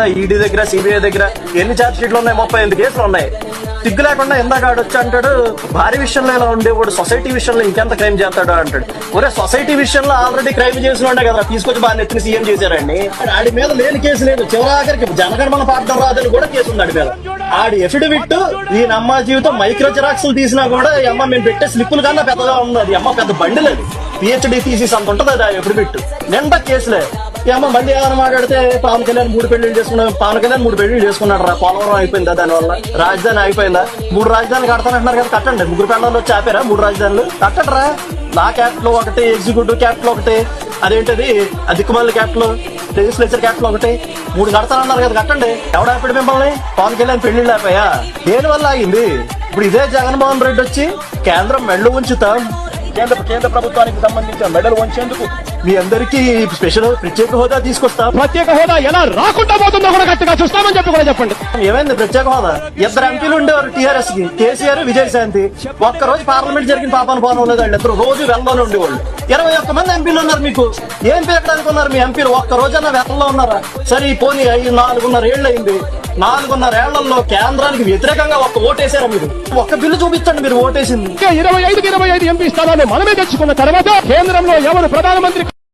ED దగ్గర CBI దగ్గర ఎన్ని ఛార్జ్ షీట్లు ఉన్నాయి? 38 కేసులు ఉన్నాయి. సిగ్గు లేకుండా ఇందాక ఆడొచ్చి అంటాడు భారీ విషయంలో ఇలా ఉండేవాడు సొసైటీ విషయంలో ఇంకెంత క్రైమ్ చేస్తాడు అంటాడు. ఒరే సొసైటీ విషయంలో ఆల్రెడీ క్రైమ్ చేసిన ఉండే కదా తీసుకొచ్చి బాగా నెత్తిని సీఎం చేశారండి. ఆడి మీద లేని కేసు లేదు. చివరాఖరికి జనగణమన పాఠం రాదని కూడా కేసు ఉంది ఆడి మీద. ఆడి ఎఫిడవిట్ ఈ అమ్మ జీవితం మైక్రో జిరాక్స్లు తీసినా కూడా ఈ అమ్మ మేము పెట్టే స్లిప్పులు కన్నా పెద్దగా ఉన్నది. అమ్మ పెద్ద బండి లేదు. పిహెచ్డి థీసిస్ అంత ఉంటది అది ఎఫిడవిట్. నిండా కేసులే. ఏమో మళ్ళీ ఏమైనా మాట్లాడితే పవన్ కళ్యాణ్ 3 పెళ్లిళ్ళు చేసుకున్నాడు. పవన్ కళ్యాణ్ 3 పెళ్లిళ్ళు చేసుకున్నాడు రా. పోలవరం అయిపోయిందా? దానివల్ల రాజధాని అయిపోయిందా? 3 రాజధానులు కడతానంటున్నారు కదా, కట్టండి. 3 పెళ్ళాలు వచ్చి ఆపారా 3 రాజధానులు? కట్టండి రా. లా క్యాపిటల్ ఒకటి, ఎగ్జిక్యూటివ్ క్యాపిటల్ ఒకటి, అదేంటది దిక్కుమాలి క్యాపిటల్, లెజిస్లేచర్ క్యాపిటల్ ఒకటి, 3 కడతానన్నారు కదా, కట్టండి. ఎవడాపాడు మిమ్మల్ని? పవన్ కళ్యాణ్ పెళ్లిళ్ళు ఆపాయా? దేని వల్ల ఆగింది? ఇప్పుడు ఇదే జగన్మోహన్ రెడ్డి వచ్చి కేంద్రం మెడలు ఉంచుతాం, కేంద్ర ప్రభుత్వానికి సంబంధించిన మెడలు వంచేందుకు మీ అందరికీ స్పెషల్ ప్రత్యేక హోదా తీసుకొస్తాం. ప్రత్యేక హోదా ఎలా రాకుండా పోతుందో కూడా గట్టిగా చూస్తామని చెప్పి కూడా చెప్పండి. ఏమైంది ప్రత్యేక హోదా? 2 ఎంపీలు ఉండేవారు టీఆర్ఎస్ కి, కేసీఆర్, విజయశాంతి. ఒక్కరోజు పార్లమెంట్ జరిగిన పాపాను పోవడం లేదు. వాళ్ళు ఇద్దరు రోజు వెళ్లలోనే ఉండేవాళ్ళు. 21 మంది ఎంపీలు ఉన్నారు. మీకు ఏం పీకడానికి ఉన్నారు మీ ఎంపీలు? ఒక్క రోజన్నా వెళ్లలో ఉన్నారా? సరే ఈ పోనీ 4.5 ఏళ్ళు అయింది. 4.5 ఏళ్లలో కేంద్రానికి వ్యతిరేకంగా ఒక్క ఓటేసారా మీరు? ఒక్క బిల్లు చూపించండి మీరు ఓటేసింది. 25 ఎంపీ స్థానాలు మనమే తెచ్చుకున్న తర్వాత కేంద్రంలో ఎవరు ప్రధానమంత్రి